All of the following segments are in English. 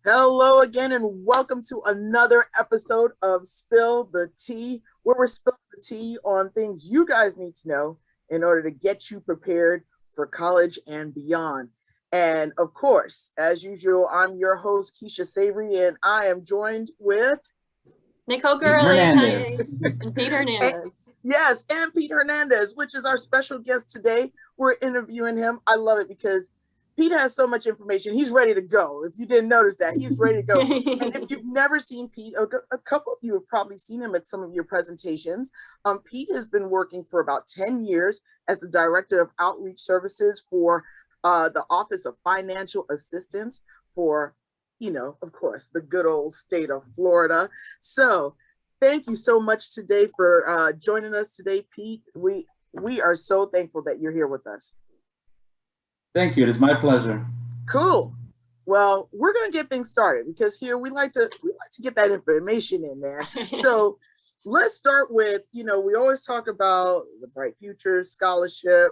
Hello again, and welcome to another episode of Spill the Tea, where we're spilling the tea on things you guys need to know in order to get you prepared for college and beyond. And of course, as usual, I'm your host, Keisha Savory, and I am joined with Nicole Pete Gurley, Hernandez. hi, and Pete and, Hernandez. yes, and Pete Hernandez, which is our special guest today. We're interviewing him. I love it because Pete has so much information. He's ready to go. If you didn't notice that, he's ready to go. And if you've never seen Pete, a couple of you have probably seen him at some of your presentations. Pete has been working for about 10 years as the Director of Outreach Services for the Office of Financial Assistance for, of course, the good old state of Florida. So thank you so much today for joining us today, Pete. We are so thankful that you're here with us. Thank you. It is my pleasure. Cool. Well, we're gonna get things started because here we like to get that information in, man. So let's start with, we always talk about the Bright Future Scholarship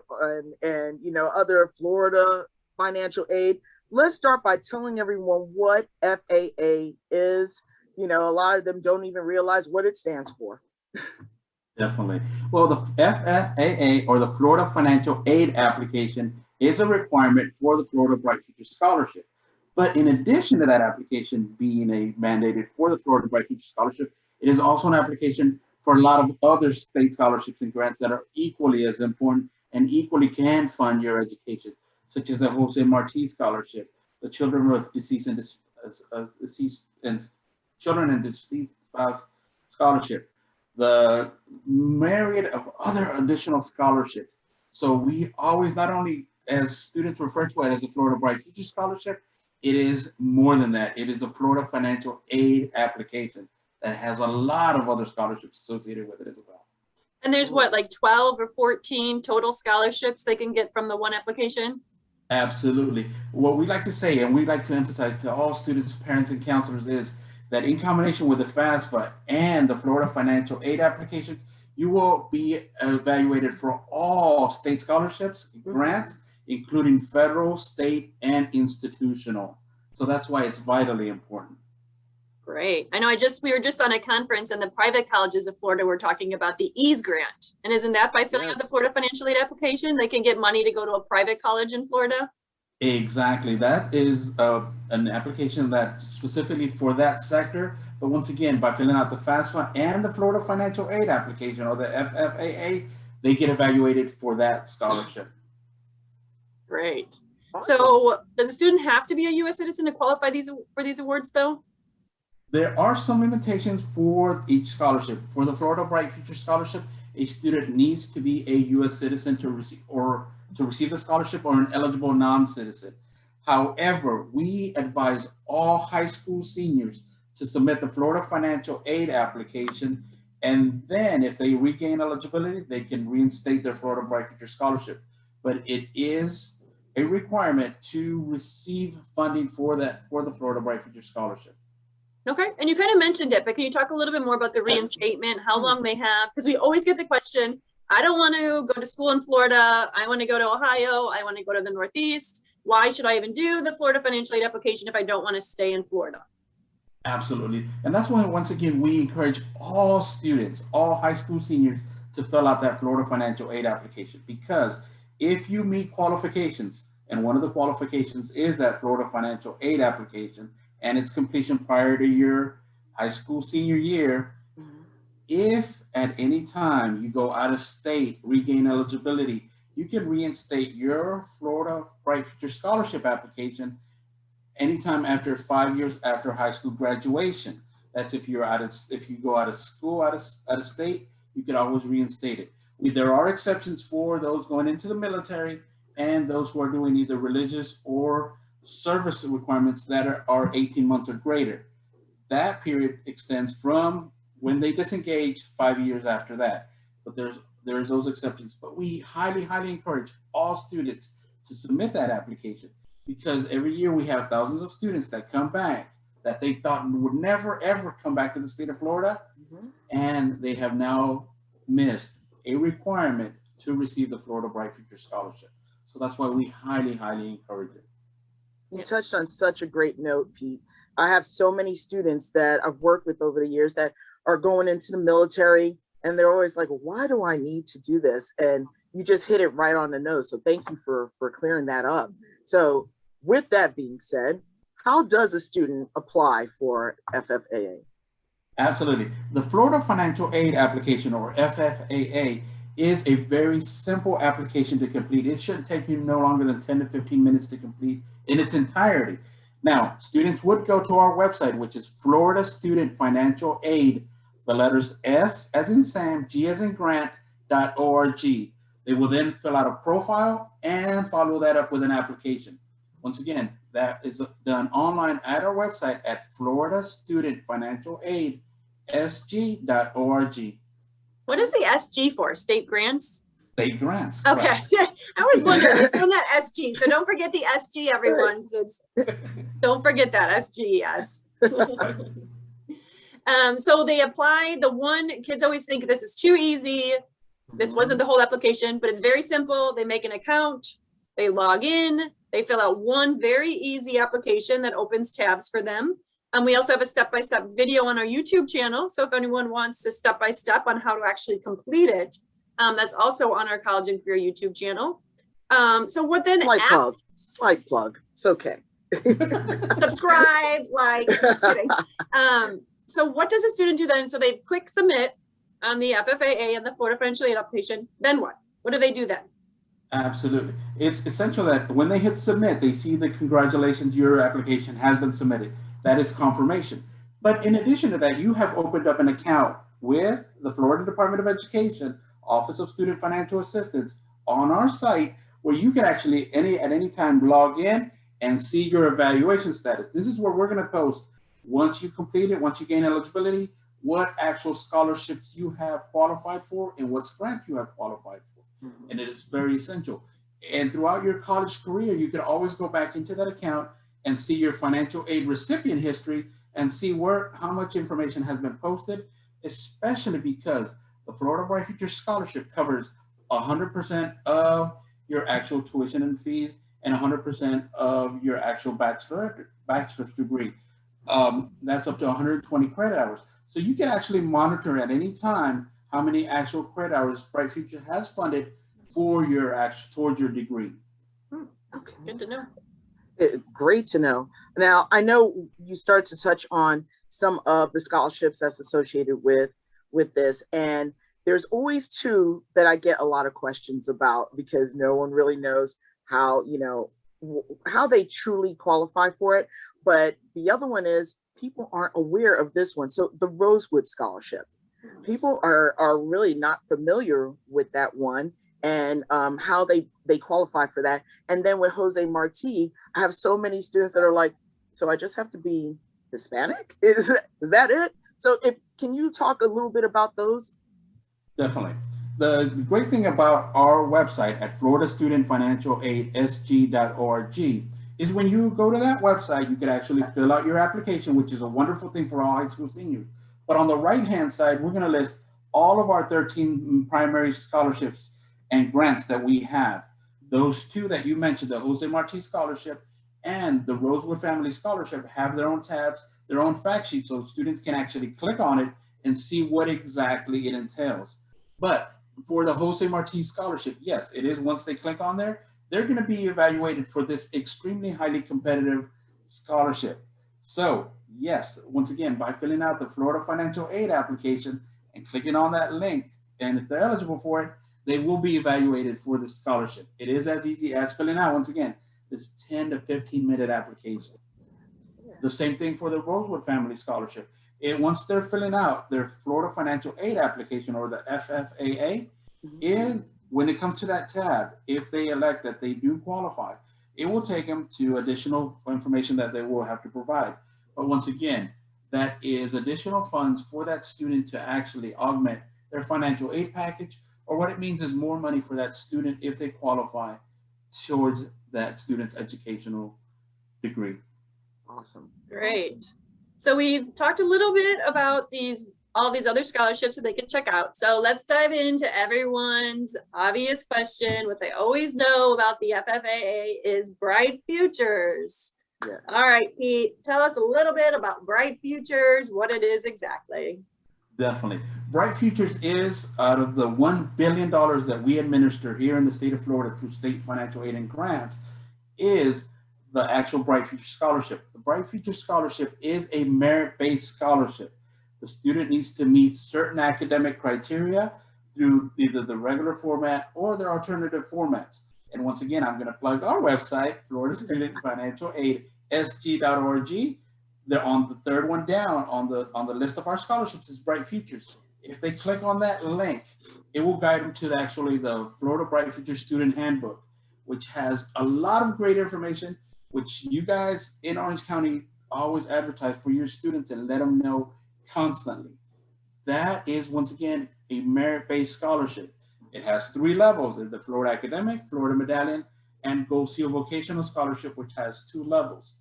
and other Florida financial aid. Let's start by telling everyone what FAA is. A lot of them don't even realize what it stands for. Definitely. Well, the FFAA, or the Florida Financial Aid Application, is a requirement for the Florida Bright Future Scholarship. But in addition to that application being a mandated for the Florida Bright Future Scholarship, it is also an application for a lot of other state scholarships and grants that are equally as important and equally can fund your education, such as the Jose Marti Scholarship, the Children with Deceased and Deceased and Children and Deceased Spouse Scholarship, the myriad of other additional scholarships. So we always, not only as students refer to it as a Florida Bright Future Scholarship, it is more than that. It is a Florida financial aid application that has a lot of other scholarships associated with it as well. And there's what, like 12 or 14 total scholarships they can get from the one application? Absolutely. What we like to say, and we like to emphasize to all students, parents, and counselors, is that in combination with the FAFSA and the Florida financial aid applications, you will be evaluated for all state scholarships, grants, including federal, state, and institutional. So that's why it's vitally important. Great. I know we were just on a conference and the private colleges of Florida were talking about the EASE grant. And isn't that by filling out the Florida financial aid application, they can get money to go to a private college in Florida? Exactly. That is an application that's specifically for that sector. But once again, by filling out the FAFSA and the Florida Financial Aid application, or the FFAA, they get evaluated for that scholarship. Great. Awesome. So does a student have to be a U.S. citizen to qualify for these awards, though? There are some limitations for each scholarship. For the Florida Bright Future Scholarship, a student needs to be a U.S. citizen to receive the scholarship, or an eligible non-citizen. However, we advise all high school seniors to submit the Florida financial aid application, and then if they regain eligibility, they can reinstate their Florida Bright Future Scholarship. But it is a requirement to receive funding for the Florida Bright Future Scholarship. Okay, and you kind of mentioned it, but can you talk a little bit more about the reinstatement, how long they have? Because we always get the question, I don't want to go to school in Florida. I want to go to Ohio. I want to go to the Northeast. Why should I even do the Florida financial aid application if I don't want to stay in Florida? Absolutely. And that's why, once again, we encourage all students, all high school seniors, to fill out that Florida financial aid application. Because if you meet qualifications, and one of the qualifications is that Florida financial aid application and its completion prior to your high school senior year, if at any time you go out of state, regain eligibility, you can reinstate your Florida Bright Future Scholarship application anytime after 5 years after high school graduation. That's if you go out of school, out of state, you can always reinstate it. There are exceptions for those going into the military and those who are doing either religious or service requirements that are 18 months or greater. That period extends from when they disengage 5 years after that. But there's those exceptions. But we highly, highly encourage all students to submit that application, because every year we have thousands of students that come back that they thought would never, ever come back to the state of Florida, and they have now missed a requirement to receive the Florida Bright Future Scholarship. So that's why we highly, highly encourage it. You touched on such a great note, Pete. I have so many students that I've worked with over the years that are going into the military, and they're always like, why do I need to do this? And you just hit it right on the nose. So thank you for clearing that up. So with that being said, how does a student apply for FFAA? Absolutely. The Florida Financial Aid Application, or FFAA, is a very simple application to complete. It shouldn't take you no longer than 10 to 15 minutes to complete in its entirety. Now, students would go to our website, which is Florida Student Financial Aid, the letters S as in Sam, G as in Grant.org. They will then fill out a profile and follow that up with an application. Once again, that is done online at our website at Florida Student Financial Aid, SG.org. What is the SG for? State grants? State grants. Okay. I was wondering, it's on that SG. So don't forget the SG, everyone. Don't forget that SG, yes. So they apply. The one, kids always think this is too easy. This wasn't the whole application, but it's very simple. They make an account, they log in, they fill out one very easy application that opens tabs for them. And we also have a step-by-step video on our YouTube channel. So if anyone wants to step-by-step on how to actually complete it, that's also on our College and Career YouTube channel. So what then? Slight plug. It's okay. Subscribe, like, just kidding. So what does a student do then? So they click submit on the FFAA and the Florida Financial Aid application. Then what? What do they do then? Absolutely. It's essential that when they hit submit, they see the congratulations, your application has been submitted. That is confirmation. But in addition to that, you have opened up an account with the Florida Department of Education, Office of Student Financial Assistance on our site, where you can actually at any time log in and see your evaluation status. This is where we're going to post, once you complete it, once you gain eligibility, what actual scholarships you have qualified for and what grant you have qualified for. Mm-hmm. And it is very essential. And throughout your college career, you can always go back into that account and see your financial aid recipient history and see how much information has been posted, especially because the Florida Bright Future Scholarship covers 100% of your actual tuition and fees and 100% of your actual bachelor's degree. That's up to 120 credit hours. So you can actually monitor at any time how many actual credit hours Bright Future has funded for towards your degree. Okay, good to know. Great to know. Now, I know you start to touch on some of the scholarships that's associated with this, and there's always two that I get a lot of questions about because no one really knows how they truly qualify for it. But the other one is people aren't aware of this one. So the Rosewood Scholarship, people are really not familiar with that one and how they qualify for that. And then with Jose Marti, I have so many students that are like, so I just have to be Hispanic? Is that it? So can you talk a little bit about those? Definitely. The great thing about our website at Florida Student Financial Aid, SG.org, is when you go to that website, you can actually fill out your application, which is a wonderful thing for all high school seniors. But on the right-hand side, we're going to list all of our 13 primary scholarships and grants that we have. Those two that you mentioned, the Jose Marti Scholarship and the Rosewood Family Scholarship, have their own tabs, their own fact sheet, so students can actually click on it and see what exactly it entails. But for the Jose Marti Scholarship, yes, it is, once they click on there, they're going to be evaluated for this extremely highly competitive scholarship. So yes, once again, by filling out the Florida Financial Aid application and clicking on that link, and if they're eligible for it, they will be evaluated for the scholarship. It is as easy as filling out, once again, this 10 to 15 minute application. The same thing for the Rosewood Family Scholarship. Once they're filling out their Florida Financial Aid application, or the FFAA, when it comes to that tab, if they elect that they do qualify, it will take them to additional information that they will have to provide. But once again, that is additional funds for that student to actually augment their financial aid package, or what it means is more money for that student if they qualify towards that student's educational degree. Awesome. Great. So we've talked a little bit about all these other scholarships that they can check out. So let's dive into everyone's obvious question. What they always know about the FFAA is Bright Futures. Yeah. All right, Pete, tell us a little bit about Bright Futures, what it is exactly. Definitely. Bright Futures is, out of the $1 billion that we administer here in the state of Florida through state financial aid and grants, is the actual Bright Future Scholarship. The Bright Future Scholarship is a merit-based scholarship. The student needs to meet certain academic criteria through either the regular format or their alternative formats. And once again, I'm going to plug our website, Florida Student Financial Aid, sg.org. They're on the third one down on the list of our scholarships is Bright Futures. If they click on that link, it will guide them to the Florida Bright Future Student Handbook, which has a lot of great information, which you guys in Orange County always advertise for your students and let them know constantly. That is, once again, a merit-based scholarship. It has 3 levels: the Florida Academic, Florida Medallion, and Gold Seal Vocational Scholarship, which has 2 levels.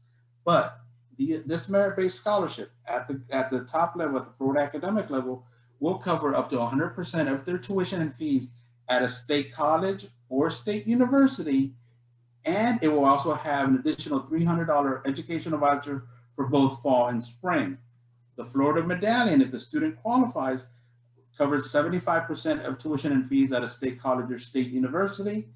But this merit-based scholarship at the top level, at the Florida Academic level, will cover up to 100% of their tuition and fees at a state college or state university, and it will also have an additional $300 educational voucher for both fall and spring. The Florida Medallion, if the student qualifies, covers 75% of tuition and fees at a state college or state university,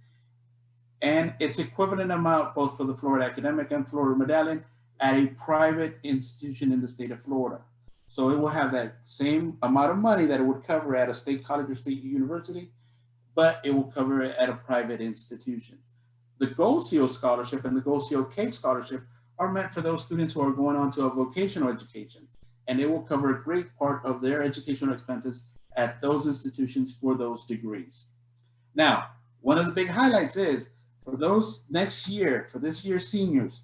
and its equivalent amount both for the Florida Academic and Florida Medallion at a private institution in the state of Florida. So it will have that same amount of money that it would cover at a state college or state university, but it will cover it at a private institution. The Gold Seal Scholarship and the Gold Seal CAPE Scholarship are meant for those students who are going on to a vocational education, and it will cover a great part of their educational expenses at those institutions for those degrees. Now, one of the big highlights is for those next year, for this year's seniors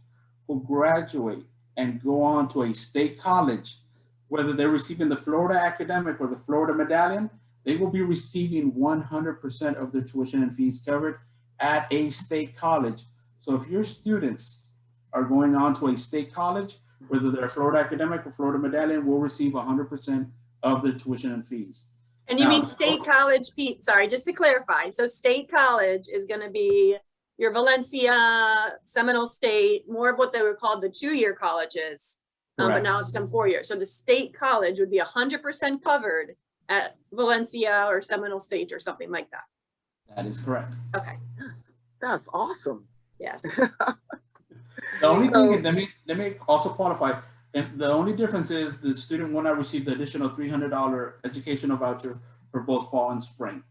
who graduate and go on to a state college, whether they're receiving the Florida Academic or the Florida Medallion, they will be receiving 100% of their tuition and fees covered at a state college. So if your students are going on to a state college, whether they're Florida Academic or Florida Medallion, will receive 100% of their tuition and fees. And you mean state college, Pete? Sorry, just to clarify. So state college is going to be your Valencia, Seminole State, more of what they were called the 2-year colleges, but now it's some 4 years. So the state college would be 100% covered at Valencia or Seminole State or something like that. That is correct. Okay. That's awesome. Yes. The only thing, let me also qualify. And the only difference is the student will not receive the additional $300 educational voucher for both fall and spring.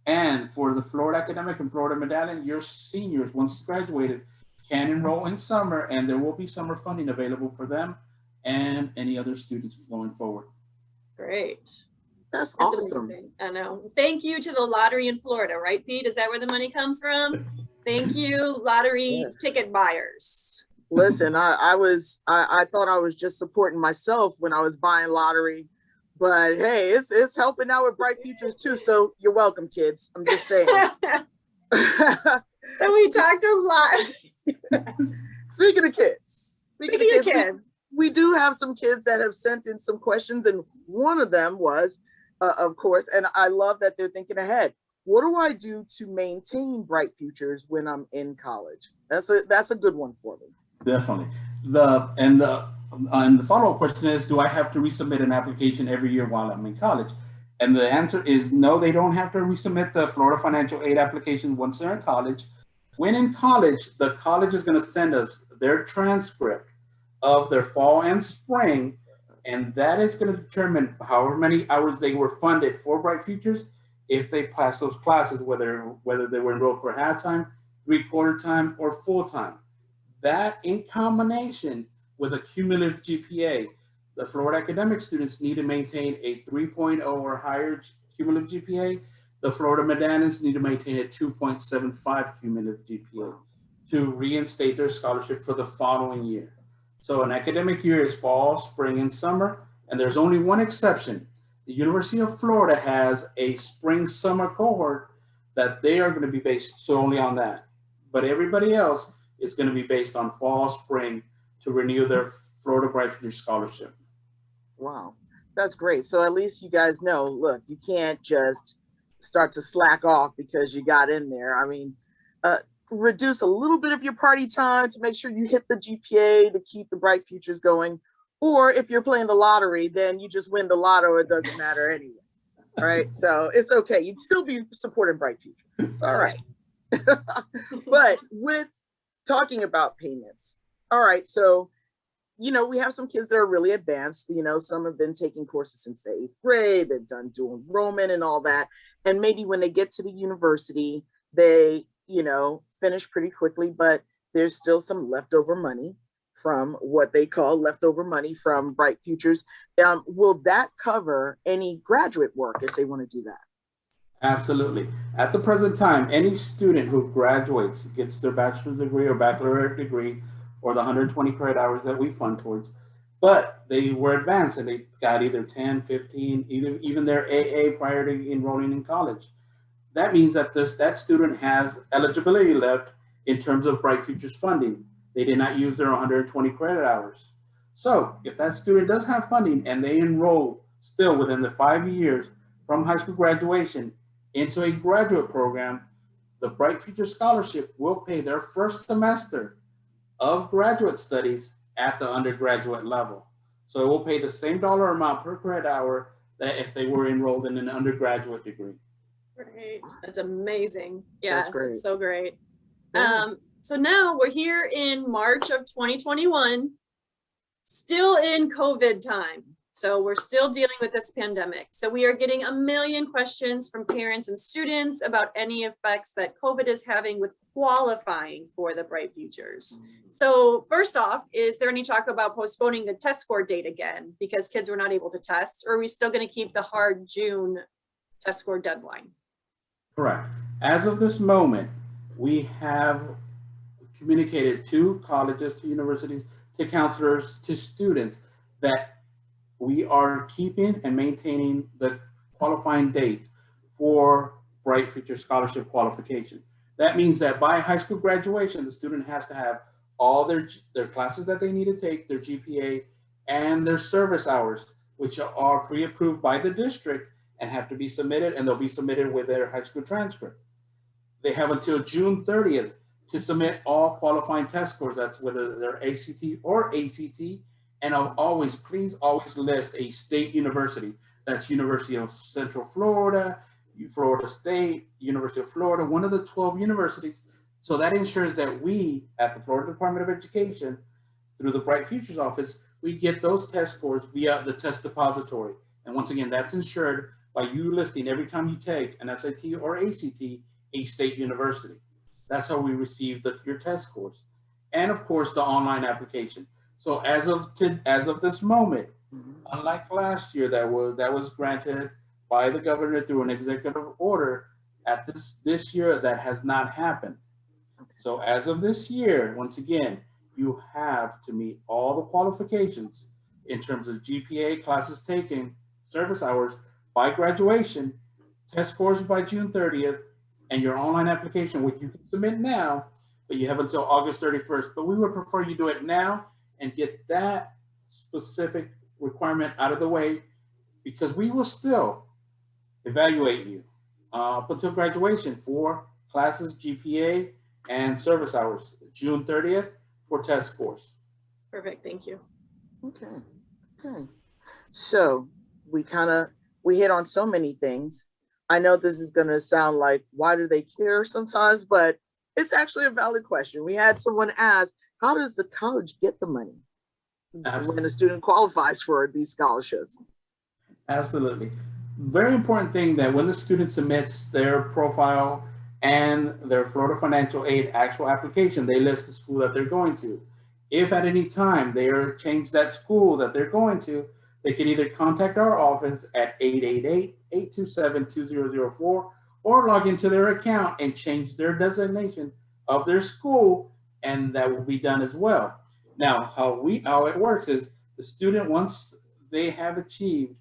And for the Florida Academic and Florida Medallion, your seniors, once graduated, can enroll in summer, and there will be summer funding available for them and any other students going forward. Great. That's awesome. Amazing. I know. Thank you to the lottery in Florida, right, Pete? Is that where the money comes from? Thank you, lottery ticket buyers. Listen, I thought I was just supporting myself when I was buying lottery, but hey, it's helping out with Bright Futures too. So you're welcome, kids. I'm just saying. And we talked a lot. Speaking of kids, we do have some kids that have sent in some questions, and one of them was, of course, and I love that they're thinking ahead. What do I do to maintain Bright Futures when I'm in college? That's a good one for me. Definitely. And the follow-up question is, do I have to resubmit an application every year while I'm in college? And the answer is no, they don't have to resubmit the Florida financial aid application once they're in college. When in college, the college is going to send us their transcript of their fall and spring, and that is going to determine however many hours they were funded for Bright Futures if they pass those classes, whether they were enrolled for half-time, 3/4 time, or full-time. That in combination with a cumulative GPA, the Florida academic students need to maintain a 3.0 or higher cumulative GPA. The Florida medallions need to maintain a 2.75 cumulative GPA to reinstate their scholarship for the following year. So an academic year is fall, spring, and summer, and there's only one exception. The University of Florida has a spring-summer cohort that they are going to be based solely on that. But everybody else is going to be based on fall, spring to renew their Florida Bright Future Scholarship. Wow, that's great. So at least you guys know, look, you can't just start to slack off because you got in there. I mean, reduce a little bit of your party time to make sure you hit the GPA to keep the bright futures going. Or if you're playing the lottery, then you just win the lotto. It doesn't matter anyway, right? So it's okay. You'd still be supporting bright futures. It's all right. But with talking about payments, all right, so we have some kids that are really advanced. Some have been taking courses since the 8th grade. They've done dual enrollment and all that. And maybe when they get to the university, they, finish pretty quickly, but there's still some leftover money from what they call leftover money from Bright Futures. Will that cover any graduate work if they want to do that? Absolutely. At the present time, any student who graduates, gets their bachelor's degree or baccalaureate degree, or the 120 credit hours that we fund towards, but they were advanced and they got either 10, 15, even their AA prior to enrolling in college. That means that that student has eligibility left in terms of Bright Futures funding. They did not use their 120 credit hours. So if that student does have funding and they enroll still within the 5 years from high school graduation into a graduate program, the Bright Futures Scholarship will pay their first semester of graduate studies at the undergraduate level. So it will pay the same dollar amount per credit hour that if they were enrolled in an undergraduate degree. Great. That's amazing. Yes, That's great. It's so great. Yeah. So now we're here in March of 2021, still in COVID time. So we're still dealing with this pandemic. So we are getting a million questions from parents and students about any effects that COVID is having with qualifying for the Bright Futures. So first off, is there any talk about postponing the test score date again because kids were not able to test, or are we still going to keep the hard June test score deadline? Correct. As of this moment, we have communicated to colleges, to universities, to counselors, to students that we are keeping and maintaining the qualifying dates for Bright Future Scholarship qualification. That means that by high school graduation, the student has to have all their classes that they need to take, their GPA, and their service hours, which are pre-approved by the district and have to be submitted, and they'll be submitted with their high school transcript. They have until June 30th to submit all qualifying test scores. That's whether they're ACT or ACT. And please always list a state university. That's University of Central Florida, Florida State, University of Florida, one of the 12 universities. So that ensures that we, at the Florida Department of Education, through the Bright Futures Office, we get those test scores via the test depository. And once again, that's ensured by you listing every time you take an SAT or ACT, a state university. That's how we receive your test scores. And of course, the online application. So as of this moment, unlike last year that was granted by the governor through an executive order, at this year that has not happened. So as of this year, once again, you have to meet all the qualifications in terms of GPA, classes taken, service hours by graduation, test scores by June 30th, and your online application, which you can submit now, but you have until August 31st. But we would prefer you do it now and get that specific requirement out of the way, because we will still evaluate you up until graduation for classes, GPA, and service hours, June 30th for test scores. Perfect, thank you. Okay. So we hit on so many things. I know this is going to sound like, why do they care sometimes? But it's actually a valid question. We had someone ask, how does the college get the money when a student qualifies for these scholarships? Absolutely. Very important thing that when the student submits their profile and their Florida Financial Aid actual application, they list the school that they're going to. If at any time they change that school that they're going to, they can either contact our office at 888-827-2004 or log into their account and change their designation of their school, and that will be done as well. Now, how it works is the student, once they have achieved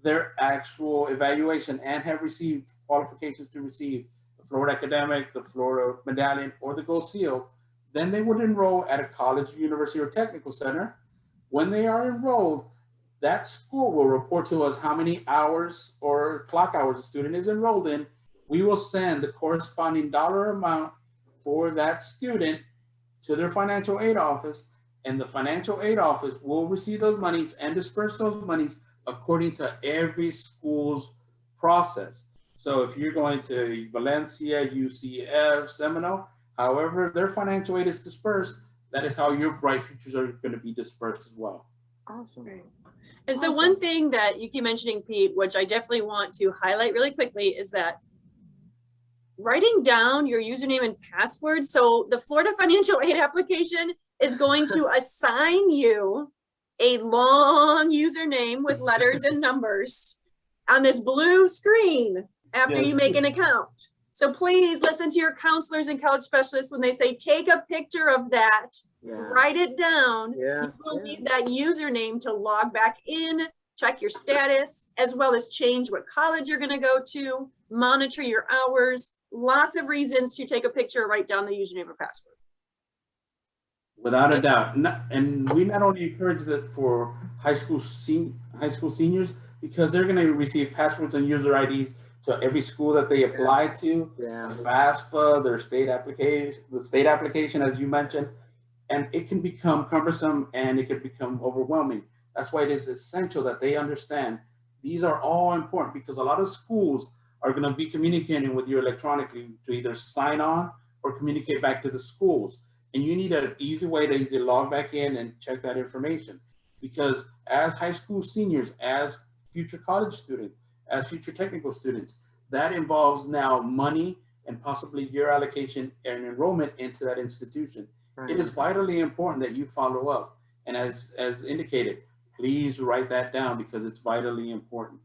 their actual evaluation and have received qualifications to receive the Florida Academic, the Florida Medallion, or the Gold Seal, then they would enroll at a college, university, or technical center. When they are enrolled, that school will report to us how many hours or clock hours the student is enrolled in. We will send the corresponding dollar amount for that student to their financial aid office, and the financial aid office will receive those monies and disperse those monies according to every school's process. So if you're going to Valencia, UCF, Seminole, however their financial aid is dispersed, that is how your Bright Futures are going to be dispersed as well. Awesome. And so one thing that you keep mentioning, Pete, which I definitely want to highlight really quickly, is that writing down your username and password. So the Florida Financial Aid application is going to assign you a long username with letters and numbers on this blue screen after you make an account. So please listen to your counselors and college specialists when they say, take a picture of that, write it down. You will need that username to log back in, check your status, as well as change what college you're gonna go to, monitor your hours, lots of reasons to take a picture, write down the username or password. Without a doubt. And we not only encourage that for high school seniors, because they're going to receive passwords and user IDs to every school that they apply to, FAFSA, their state application, the state application, as you mentioned, and it can become cumbersome and it can become overwhelming. That's why it is essential that they understand these are all important, because a lot of schools are going to be communicating with you electronically to either sign on or communicate back to the schools. And you need an easy way to easily log back in and check that information. Because as high school seniors, as future college students, as future technical students, that involves now money and possibly your allocation and enrollment into that institution. It is vitally important that you follow up. And as indicated, please write that down because it's vitally important.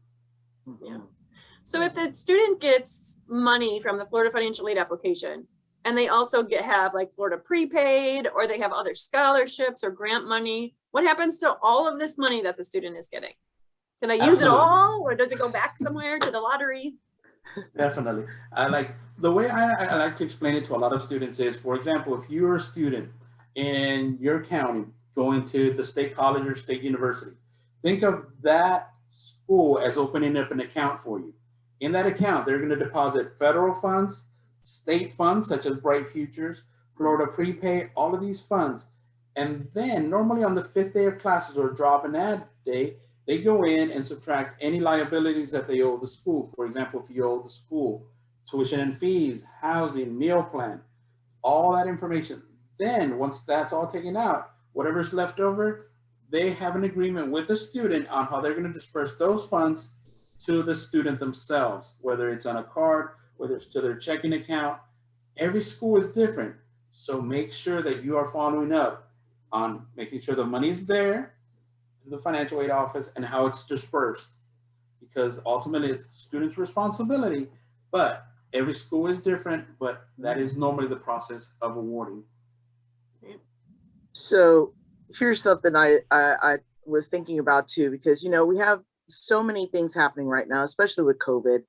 Yeah. So if the student gets money from the Florida Financial Aid application, and they also have like Florida prepaid, or they have other scholarships or grant money, what happens to all of this money that the student is getting? Can they use it all, or does it go back somewhere to the lottery? Definitely. The way I like to explain it to a lot of students is, for example, if you're a student in your county going to the state college or state university, think of that school as opening up an account for you. In that account, they're going to deposit federal funds, state funds such as Bright Futures, Florida Prepay, all of these funds. And then normally on the 5th day of classes or drop and add day, they go in and subtract any liabilities that they owe the school. For example, if you owe the school tuition and fees, housing, meal plan, all that information. Then once that's all taken out, whatever's left over, they have an agreement with the student on how they're going to disperse those funds to the student themselves, whether it's on a card, whether it's to their checking account. Every school is different. So make sure that you are following up on making sure the money is there to the financial aid office and how it's dispersed, because ultimately it's the student's responsibility, but every school is different, but that is normally the process of awarding. So here's something I was thinking about too, because, we have so many things happening right now, especially with COVID.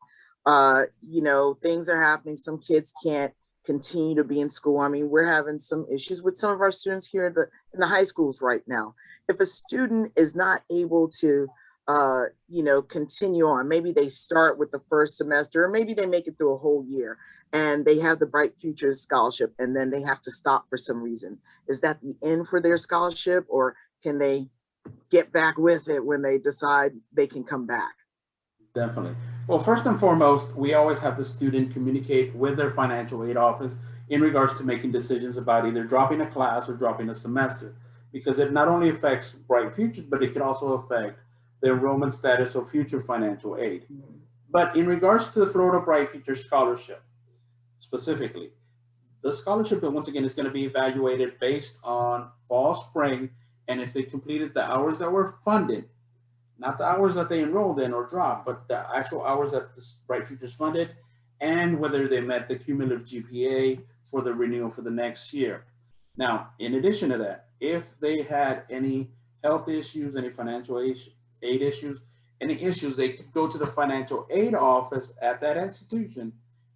Things are happening. Some kids can't continue to be in school. I mean, we're having some issues with some of our students here in the high schools right now. If a student is not able to, continue on, maybe they start with the first semester, or maybe they make it through a whole year and they have the Bright Futures scholarship and then they have to stop for some reason. Is that the end for their scholarship, or can they get back with it when they decide they can come back? Definitely. Well, first and foremost, we always have the student communicate with their financial aid office in regards to making decisions about either dropping a class or dropping a semester, because it not only affects Bright Futures, but it can also affect the enrollment status or future financial aid. But in regards to the Florida Bright Futures Scholarship, specifically, the scholarship, once again, is going to be evaluated based on fall, spring, and if they completed the hours that were funded, not the hours that they enrolled in or dropped, but the actual hours that the Bright Futures funded, and whether they met the cumulative GPA for the renewal for the next year. Now, in addition to that, if they had any health issues, any financial aid issues, any issues, they could go to the financial aid office at that institution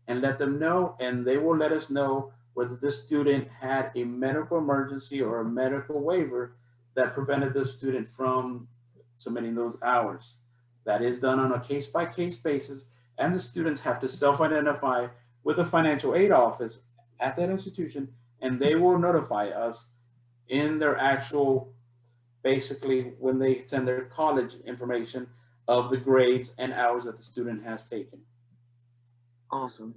and let them know, and they will let us know whether the student had a medical emergency or a medical waiver that prevented the student from submitting those hours. That is done on a case-by-case basis, and the students have to self-identify with the financial aid office at that institution, and they will notify us in their actual, basically when they send their college information of the grades and hours that the student has taken. Awesome.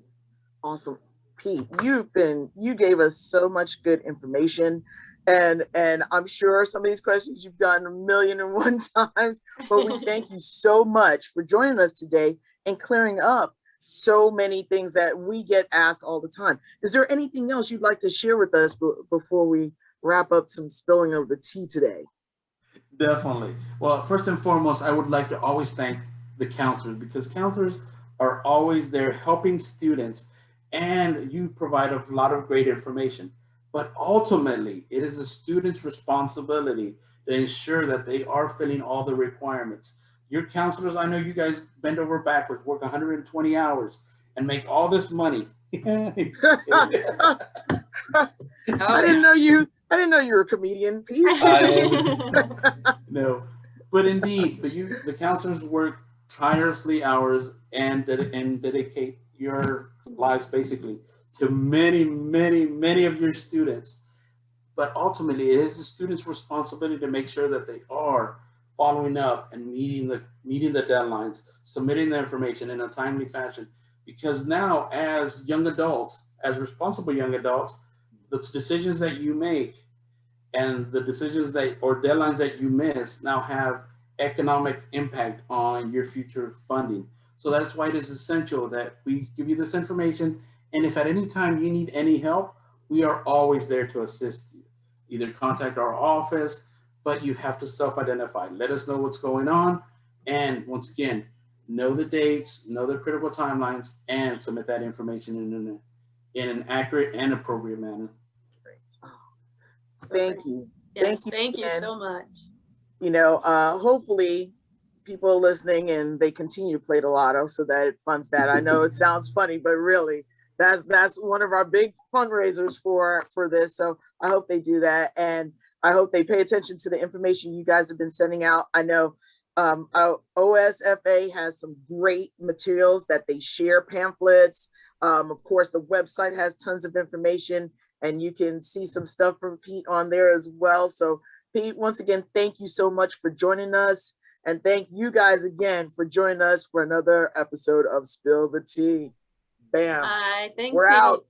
Awesome. Pete, you gave us so much good information. And I'm sure some of these questions you've gotten a million and one times, but we thank you so much for joining us today and clearing up so many things that we get asked all the time. Is there anything else you'd like to share with us before we wrap up some spilling of the tea today? Definitely. Well, first and foremost, I would like to always thank the counselors, because counselors are always there helping students, and you provide a lot of great information. But ultimately, it is the student's responsibility to ensure that they are filling all the requirements. Your counselors, I know you guys bend over backwards, work 120 hours, and make all this money. I didn't know you were a comedian, Pete. No, but indeed, the counselors work tirelessly hours and dedicate your lives basically to many of your students. But ultimately, it is the student's responsibility to make sure that they are following up and meeting the deadlines, submitting the information in a timely fashion. Because now, as young adults, as responsible young adults, the decisions that you make and the decisions that or deadlines that you miss now have economic impact on your future funding. So that's why it is essential that we give you this information. And if at any time you need any help, we are always there to assist you. Either contact our office, but you have to self-identify. Let us know what's going on. And once again, know the dates, know the critical timelines, and submit that information in an accurate and appropriate manner. Thank you. Yes, thank you so much. You know, hopefully people listening and they continue to play the lotto so that it funds that. I know it sounds funny, but really that's one of our big fundraisers for this. So I hope they do that, and I hope they pay attention to the information you guys have been sending out. I know OSFA has some great materials that they share, pamphlets. Of course, the website has tons of information, and you can see some stuff from Pete on there as well. So Pete, once again, thank you so much for joining us. And thank you guys again for joining us for another episode of Spill the Tea. Bam. Bye. Thanks, We're Pete. out.